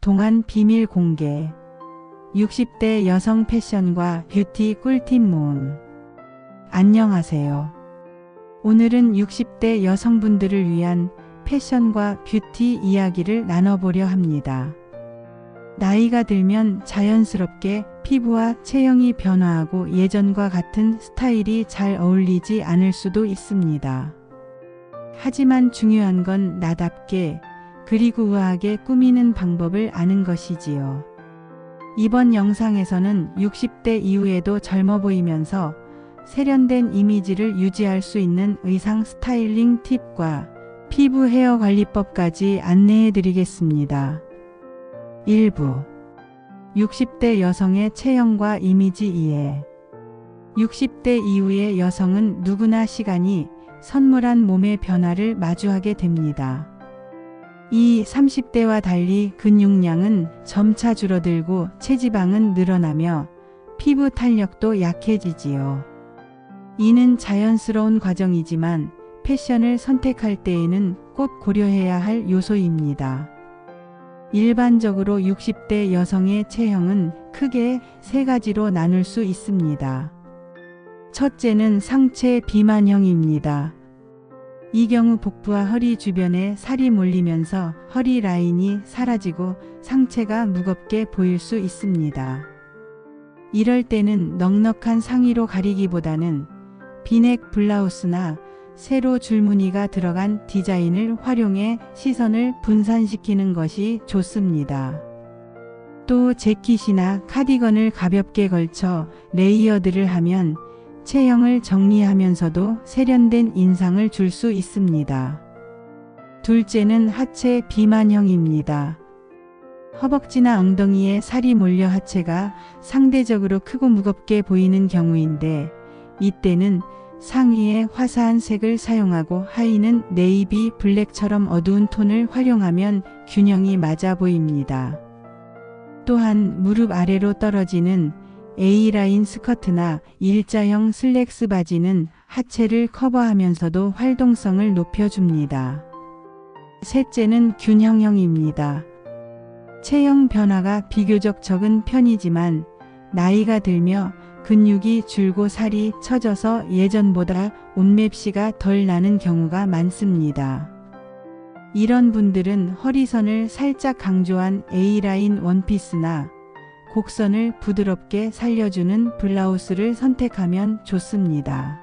동안 비밀 공개. 60대 여성 패션과 뷰티 꿀팁 모음. 안녕하세요. 오늘은 60대 여성분들을 위한 패션과 뷰티 이야기를 나눠보려 합니다. 나이가 들면 자연스럽게 피부와 체형이 변화하고 예전과 같은 스타일이 잘 어울리지 않을 수도 있습니다. 하지만 중요한 건 나답게 그리고 우아하게 꾸미는 방법을 아는 것이지요. 이번 영상에서는 60대 이후에도 젊어 보이면서 세련된 이미지를 유지할 수 있는 의상 스타일링 팁과 피부 헤어 관리법까지 안내해 드리겠습니다. 1부 60대 여성의 체형과 이미지 이해. 60대 이후의 여성은 누구나 시간이 선물한 몸의 변화를 마주하게 됩니다. 이 30대와 달리 근육량은 점차 줄어들고 체지방은 늘어나며 피부 탄력도 약해지지요. 이는 자연스러운 과정이지만 패션을 선택할 때에는 꼭 고려해야 할 요소입니다. 일반적으로 60대 여성의 체형은 크게 세 가지로 나눌 수 있습니다. 첫째는 상체 비만형입니다. 이 경우 복부와 허리 주변에 살이 몰리면서 허리 라인이 사라지고 상체가 무겁게 보일 수 있습니다. 이럴 때는 넉넉한 상의로 가리기보다는 비넥 블라우스나 세로 줄무늬가 들어간 디자인을 활용해 시선을 분산시키는 것이 좋습니다. 또 재킷이나 카디건을 가볍게 걸쳐 레이어드를 하면 체형을 정리하면서도 세련된 인상을 줄 수 있습니다. 둘째는 하체 비만형입니다. 허벅지나 엉덩이에 살이 몰려 하체가 상대적으로 크고 무겁게 보이는 경우인데, 이때는 상의에 화사한 색을 사용하고 하의는 네이비 블랙처럼 어두운 톤을 활용하면 균형이 맞아 보입니다. 또한 무릎 아래로 떨어지는 A라인 스커트나 일자형 슬랙스 바지는 하체를 커버하면서도 활동성을 높여줍니다. 셋째는 균형형입니다. 체형 변화가 비교적 적은 편이지만 나이가 들며 근육이 줄고 살이 처져서 예전보다 옷맵시가 덜 나는 경우가 많습니다. 이런 분들은 허리선을 살짝 강조한 A라인 원피스나 곡선을 부드럽게 살려주는 블라우스를 선택하면 좋습니다.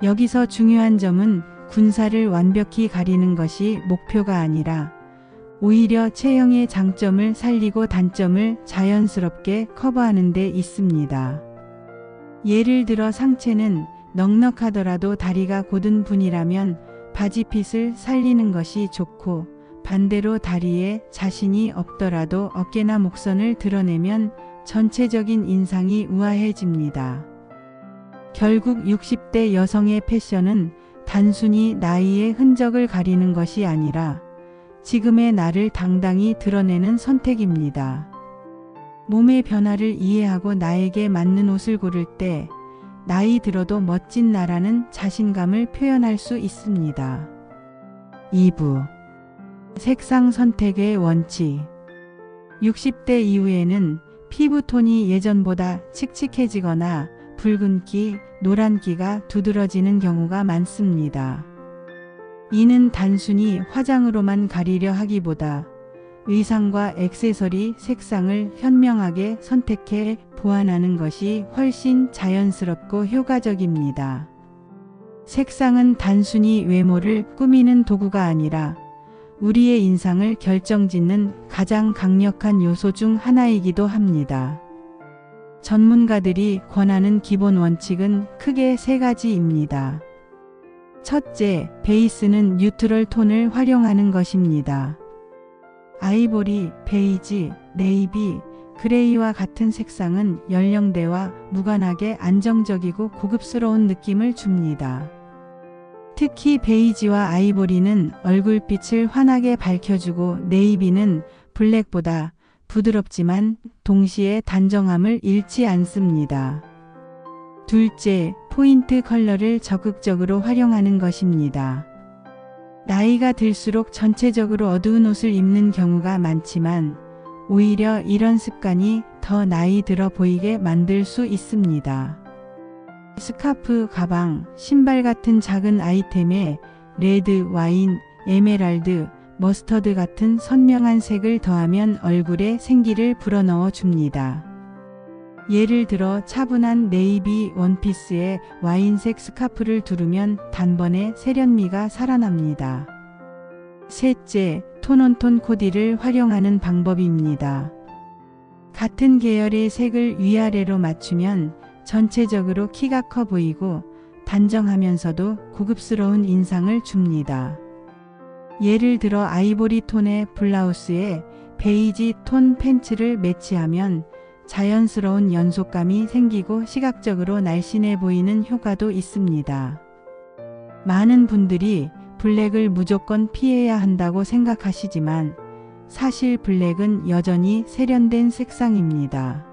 여기서 중요한 점은 군살을 완벽히 가리는 것이 목표가 아니라 오히려 체형의 장점을 살리고 단점을 자연스럽게 커버하는 데 있습니다. 예를 들어 상체는 넉넉하더라도 다리가 곧은 분이라면 바지핏을 살리는 것이 좋고, 반대로 다리에 자신이 없더라도 어깨나 목선을 드러내면 전체적인 인상이 우아해집니다. 결국 60대 여성의 패션은 단순히 나이의 흔적을 가리는 것이 아니라 지금의 나를 당당히 드러내는 선택입니다. 몸의 변화를 이해하고 나에게 맞는 옷을 고를 때 나이 들어도 멋진 나라는 자신감을 표현할 수 있습니다. 2부 색상 선택의 원칙. 60대 이후에는 피부톤이 예전보다 칙칙해지거나 붉은기, 노란기가 두드러지는 경우가 많습니다. 이는 단순히 화장으로만 가리려 하기보다 의상과 액세서리 색상을 현명하게 선택해 보완하는 것이 훨씬 자연스럽고 효과적입니다. 색상은 단순히 외모를 꾸미는 도구가 아니라 우리의 인상을 결정짓는 가장 강력한 요소 중 하나이기도 합니다. 전문가들이 권하는 기본 원칙은 크게 세 가지입니다. 첫째, 베이스는 뉴트럴 톤을 활용하는 것입니다. 아이보리, 베이지, 네이비, 그레이와 같은 색상은 연령대와 무관하게 안정적이고 고급스러운 느낌을 줍니다. 특히 베이지와 아이보리는 얼굴빛을 환하게 밝혀주고, 네이비는 블랙보다 부드럽지만 동시에 단정함을 잃지 않습니다. 둘째, 포인트 컬러를 적극적으로 활용하는 것입니다. 나이가 들수록 전체적으로 어두운 옷을 입는 경우가 많지만 오히려 이런 습관이 더 나이 들어 보이게 만들 수 있습니다. 스카프, 가방, 신발 같은 작은 아이템에 레드, 와인, 에메랄드, 머스터드 같은 선명한 색을 더하면 얼굴에 생기를 불어넣어 줍니다. 예를 들어 차분한 네이비 원피스에 와인색 스카프를 두르면 단번에 세련미가 살아납니다. 셋째, 톤온톤 코디를 활용하는 방법입니다. 같은 계열의 색을 위아래로 맞추면 전체적으로 키가 커 보이고 단정하면서도 고급스러운 인상을 줍니다. 예를 들어 아이보리 톤의 블라우스에 베이지 톤 팬츠를 매치하면 자연스러운 연속감이 생기고 시각적으로 날씬해 보이는 효과도 있습니다. 많은 분들이 블랙을 무조건 피해야 한다고 생각하시지만 사실 블랙은 여전히 세련된 색상입니다.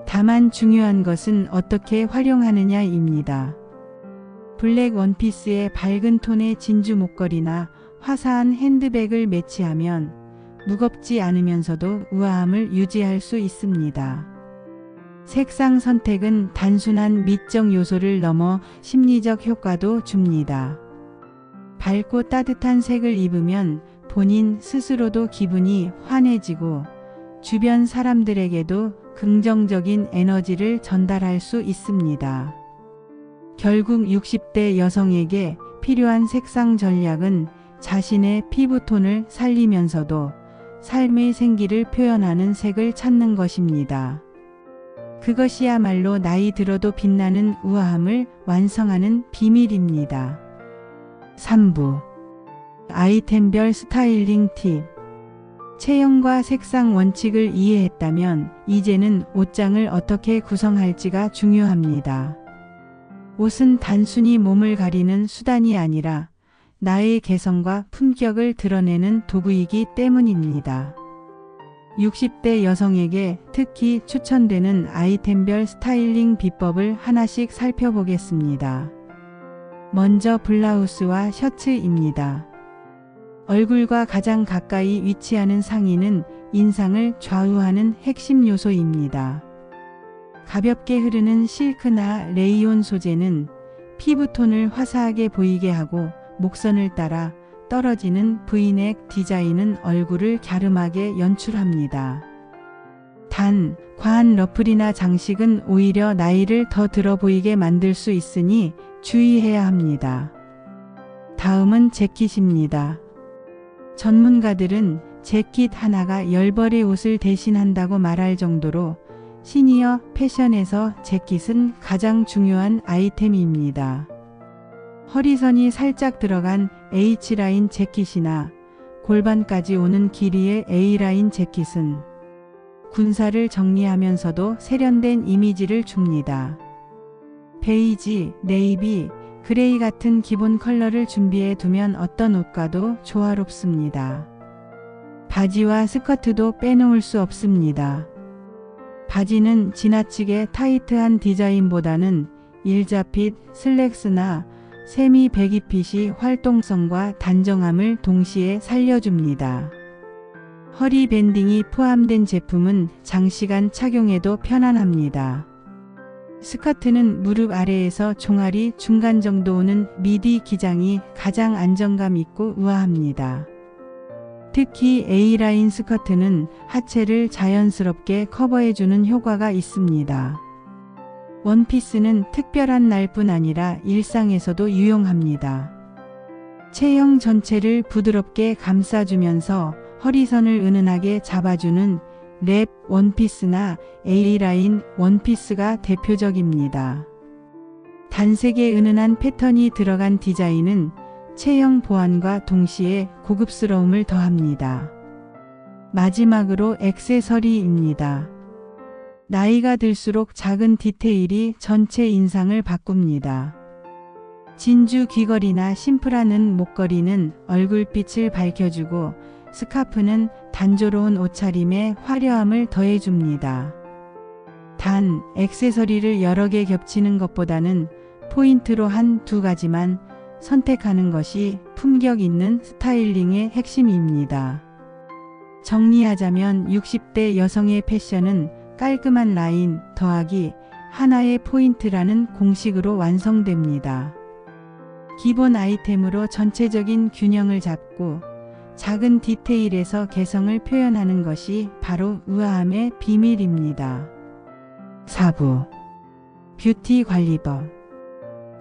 다만 중요한 것은 어떻게 활용하느냐입니다. 블랙 원피스에 밝은 톤의 진주 목걸이나 화사한 핸드백을 매치하면 무겁지 않으면서도 우아함을 유지할 수 있습니다. 색상 선택은 단순한 미적 요소를 넘어 심리적 효과도 줍니다. 밝고 따뜻한 색을 입으면 본인 스스로도 기분이 환해지고 주변 사람들에게도 긍정적인 에너지를 전달할 수 있습니다. 결국 60대 여성에게 필요한 색상 전략은 자신의 피부톤을 살리면서도 삶의 생기를 표현하는 색을 찾는 것입니다. 그것이야말로 나이 들어도 빛나는 우아함을 완성하는 비밀입니다. 3부 아이템별 스타일링 팁. 체형과 색상 원칙을 이해했다면 이제는 옷장을 어떻게 구성할지가 중요합니다. 옷은 단순히 몸을 가리는 수단이 아니라 나의 개성과 품격을 드러내는 도구이기 때문입니다. 60대 여성에게 특히 추천되는 아이템별 스타일링 비법을 하나씩 살펴보겠습니다. 먼저 블라우스와 셔츠입니다. 얼굴과 가장 가까이 위치하는 상의는 인상을 좌우하는 핵심 요소입니다. 가볍게 흐르는 실크나 레이온 소재는 피부톤을 화사하게 보이게 하고 목선을 따라 떨어지는 브이넥 디자인은 얼굴을 갸름하게 연출합니다. 단, 과한 러플이나 장식은 오히려 나이를 더 들어 보이게 만들 수 있으니 주의해야 합니다. 다음은 재킷입니다. 전문가들은 재킷 하나가 10벌의 옷을 대신한다고 말할 정도로 시니어 패션에서 재킷은 가장 중요한 아이템입니다. 허리선이 살짝 들어간 H라인 재킷이나 골반까지 오는 길이의 A라인 재킷은 군사를 정리하면서도 세련된 이미지를 줍니다. 베이지, 네이비, 그레이 같은 기본 컬러를 준비해 두면 어떤 옷과도 조화롭습니다. 바지와 스커트도 빼놓을 수 없습니다. 바지는 지나치게 타이트한 디자인보다는 일자핏, 슬랙스나 세미 배기핏이 활동성과 단정함을 동시에 살려줍니다. 허리 밴딩이 포함된 제품은 장시간 착용해도 편안합니다. 스커트는 무릎 아래에서 종아리 중간 정도 오는 미디 기장이 가장 안정감 있고 우아합니다. 특히 A라인 스커트는 하체를 자연스럽게 커버해주는 효과가 있습니다. 원피스는 특별한 날뿐 아니라 일상에서도 유용합니다. 체형 전체를 부드럽게 감싸주면서 허리선을 은은하게 잡아주는 랩 원피스나 A라인 원피스가 대표적입니다. 단색의 은은한 패턴이 들어간 디자인은 체형 보완과 동시에 고급스러움을 더합니다. 마지막으로 액세서리입니다. 나이가 들수록 작은 디테일이 전체 인상을 바꿉니다. 진주 귀걸이나 심플한 은 목걸이는 얼굴빛을 밝혀주고 스카프는 단조로운 옷차림에 화려함을 더해줍니다. 단, 액세서리를 여러 개 겹치는 것보다는 포인트로 한 두 가지만 선택하는 것이 품격 있는 스타일링의 핵심입니다. 정리하자면 60대 여성의 패션은 깔끔한 라인 더하기 하나의 포인트라는 공식으로 완성됩니다. 기본 아이템으로 전체적인 균형을 잡고 작은 디테일에서 개성을 표현하는 것이 바로 우아함의 비밀입니다. 4부 뷰티 관리법.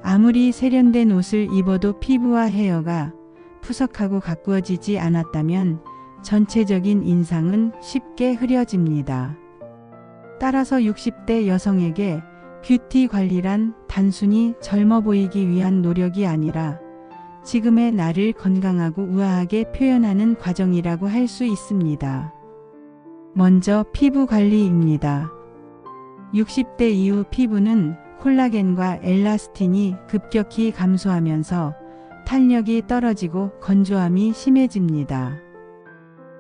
아무리 세련된 옷을 입어도 피부와 헤어가 푸석하고 가꾸어지지 않았다면 전체적인 인상은 쉽게 흐려집니다. 따라서 60대 여성에게 뷰티 관리란 단순히 젊어 보이기 위한 노력이 아니라 지금의 나를 건강하고 우아하게 표현하는 과정이라고 할 수 있습니다. 먼저 피부 관리입니다. 60대 이후 피부는 콜라겐과 엘라스틴이 급격히 감소하면서 탄력이 떨어지고 건조함이 심해집니다.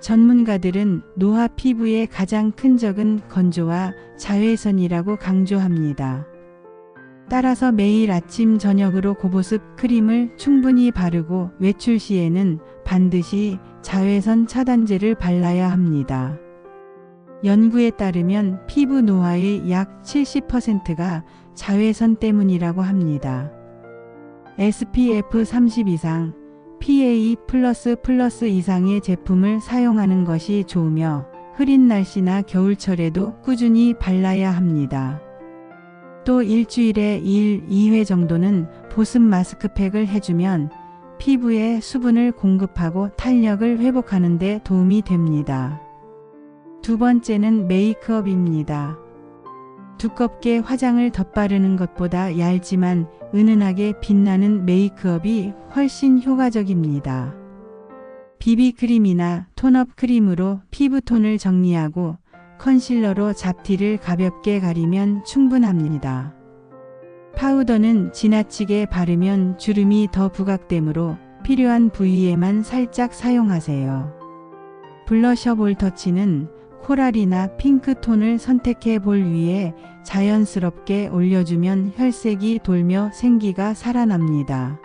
전문가들은 노화 피부의 가장 큰 적은 건조와 자외선이라고 강조합니다. 따라서 매일 아침 저녁으로 고보습 크림을 충분히 바르고 외출 시에는 반드시 자외선 차단제를 발라야 합니다. 연구에 따르면 피부 노화의 약 70%가 자외선 때문이라고 합니다. SPF 30 이상, PA++ 이상의 제품을 사용하는 것이 좋으며 흐린 날씨나 겨울철에도 꾸준히 발라야 합니다. 또 일주일에 1, 2회 정도는 보습 마스크팩을 해주면 피부에 수분을 공급하고 탄력을 회복하는 데 도움이 됩니다. 두 번째는 메이크업입니다. 두껍게 화장을 덧바르는 것보다 얇지만 은은하게 빛나는 메이크업이 훨씬 효과적입니다. 비비크림이나 톤업 크림으로 피부톤을 정리하고 컨실러로 잡티를 가볍게 가리면 충분합니다. 파우더는 지나치게 바르면 주름이 더 부각되므로 필요한 부위에만 살짝 사용하세요. 블러셔 볼터치는 코랄이나 핑크톤을 선택해 볼 위에 자연스럽게 올려주면 혈색이 돌며 생기가 살아납니다.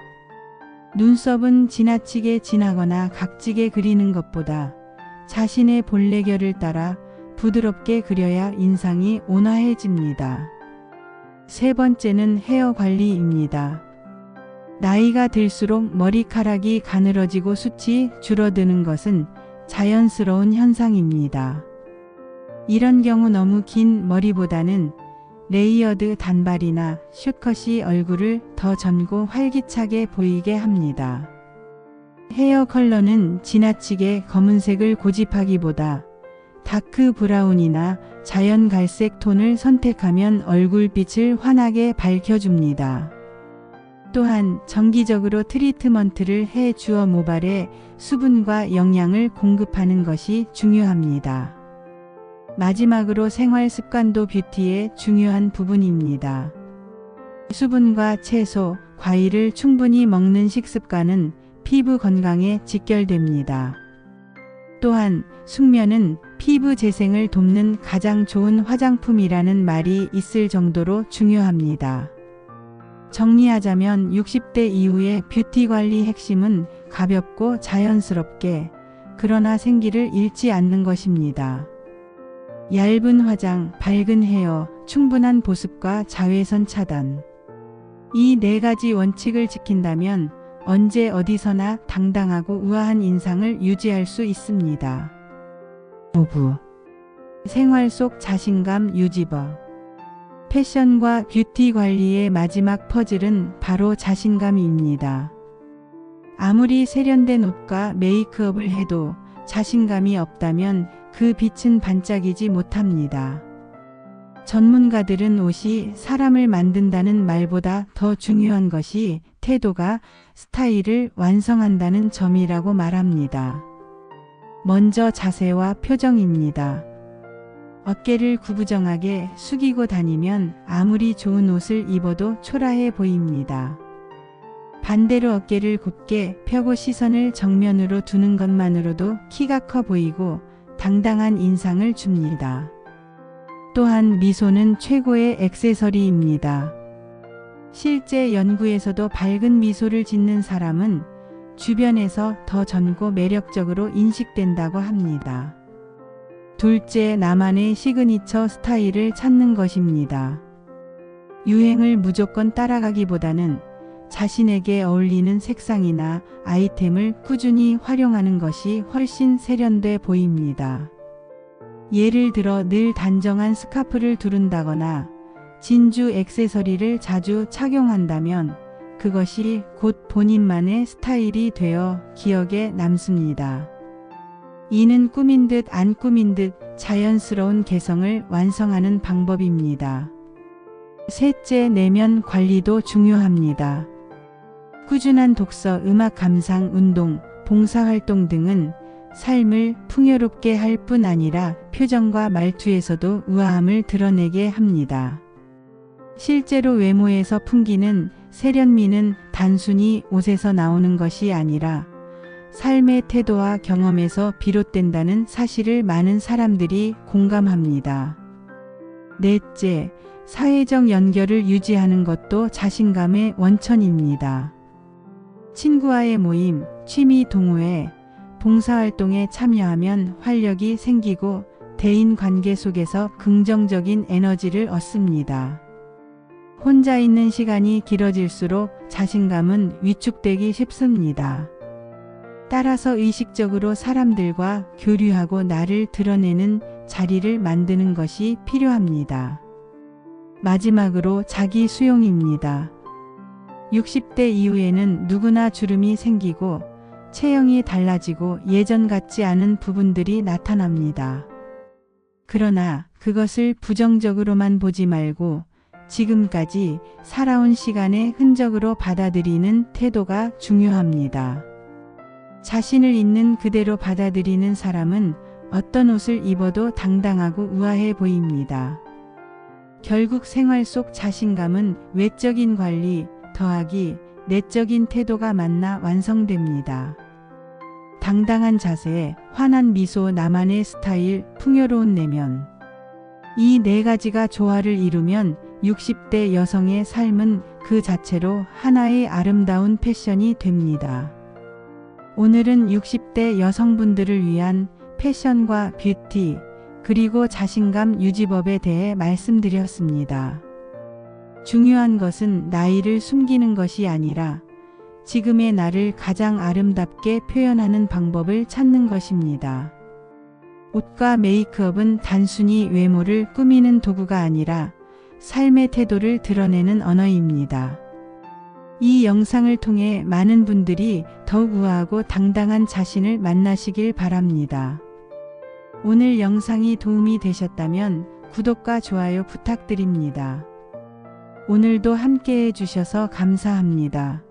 눈썹은 지나치게 진하거나 각지게 그리는 것보다 자신의 본래 결을 따라 부드럽게 그려야 인상이 온화해집니다. 세 번째는 헤어 관리입니다. 나이가 들수록 머리카락이 가늘어지고 숱이 줄어드는 것은 자연스러운 현상입니다. 이런 경우 너무 긴 머리보다는 레이어드 단발이나 숏컷이 얼굴을 더 젊고 활기차게 보이게 합니다. 헤어 컬러는 지나치게 검은색을 고집하기보다 다크 브라운이나 자연 갈색 톤을 선택하면 얼굴빛을 환하게 밝혀줍니다. 또한 정기적으로 트리트먼트를 해 주어 모발에 수분과 영양을 공급하는 것이 중요합니다. 마지막으로 생활 습관도 뷰티의 중요한 부분입니다. 수분과 채소, 과일을 충분히 먹는 식습관은 피부 건강에 직결됩니다. 또한 숙면은 피부 재생을 돕는 가장 좋은 화장품이라는 말이 있을 정도로 중요합니다. 정리하자면 60대 이후의 뷰티 관리 핵심은 가볍고 자연스럽게 그러나 생기를 잃지 않는 것입니다. 얇은 화장, 밝은 헤어, 충분한 보습과 자외선 차단. 이 네 가지 원칙을 지킨다면 언제 어디서나 당당하고 우아한 인상을 유지할 수 있습니다. 5부 생활 속 자신감 유지법. 패션과 뷰티 관리의 마지막 퍼즐은 바로 자신감입니다. 아무리 세련된 옷과 메이크업을 해도 자신감이 없다면 그 빛은 반짝이지 못합니다. 전문가들은 옷이 사람을 만든다는 말보다 더 중요한 것이 태도가 스타일을 완성한다는 점이라고 말합니다. 먼저 자세와 표정입니다. 어깨를 구부정하게 숙이고 다니면 아무리 좋은 옷을 입어도 초라해 보입니다. 반대로 어깨를 곧게 펴고 시선을 정면으로 두는 것만으로도 키가 커 보이고 당당한 인상을 줍니다. 또한 미소는 최고의 액세서리입니다. 실제 연구에서도 밝은 미소를 짓는 사람은 주변에서 더 젊고 매력적으로 인식된다고 합니다. 둘째, 나만의 시그니처 스타일을 찾는 것입니다. 유행을 무조건 따라가기보다는 자신에게 어울리는 색상이나 아이템을 꾸준히 활용하는 것이 훨씬 세련돼 보입니다. 예를 들어 늘 단정한 스카프를 두른다거나 진주 액세서리를 자주 착용한다면 그것이 곧 본인만의 스타일이 되어 기억에 남습니다. 이는 꾸민 듯 안 꾸민 듯 자연스러운 개성을 완성하는 방법입니다. 셋째, 내면 관리도 중요합니다. 꾸준한 독서, 음악 감상, 운동, 봉사활동 등은 삶을 풍요롭게 할 뿐 아니라 표정과 말투에서도 우아함을 드러내게 합니다. 실제로 외모에서 풍기는 세련미는 단순히 옷에서 나오는 것이 아니라 삶의 태도와 경험에서 비롯된다는 사실을 많은 사람들이 공감합니다. 넷째, 사회적 연결을 유지하는 것도 자신감의 원천입니다. 친구와의 모임, 취미 동호회, 봉사활동에 참여하면 활력이 생기고 대인관계 속에서 긍정적인 에너지를 얻습니다. 혼자 있는 시간이 길어질수록 자신감은 위축되기 쉽습니다. 따라서 의식적으로 사람들과 교류하고 나를 드러내는 자리를 만드는 것이 필요합니다. 마지막으로 자기 수용입니다. 60대 이후에는 누구나 주름이 생기고 체형이 달라지고 예전 같지 않은 부분들이 나타납니다. 그러나 그것을 부정적으로만 보지 말고 지금까지 살아온 시간의 흔적으로 받아들이는 태도가 중요합니다. 자신을 있는 그대로 받아들이는 사람은 어떤 옷을 입어도 당당하고 우아해 보입니다. 결국 생활 속 자신감은 외적인 관리 더하기 내적인 태도가 만나 완성됩니다. 당당한 자세, 환한 미소, 나만의 스타일, 풍요로운 내면. 이 네 가지가 조화를 이루면 60대 여성의 삶은 그 자체로 하나의 아름다운 패션이 됩니다. 오늘은 60대 여성분들을 위한 패션과 뷰티, 그리고 자신감 유지법에 대해 말씀드렸습니다. 중요한 것은 나이를 숨기는 것이 아니라 지금의 나를 가장 아름답게 표현하는 방법을 찾는 것입니다. 옷과 메이크업은 단순히 외모를 꾸미는 도구가 아니라 삶의 태도를 드러내는 언어입니다. 이 영상을 통해 많은 분들이 더욱 우아하고 당당한 자신을 만나시길 바랍니다. 오늘 영상이 도움이 되셨다면 구독과 좋아요 부탁드립니다. 오늘도 함께해 주셔서 감사합니다.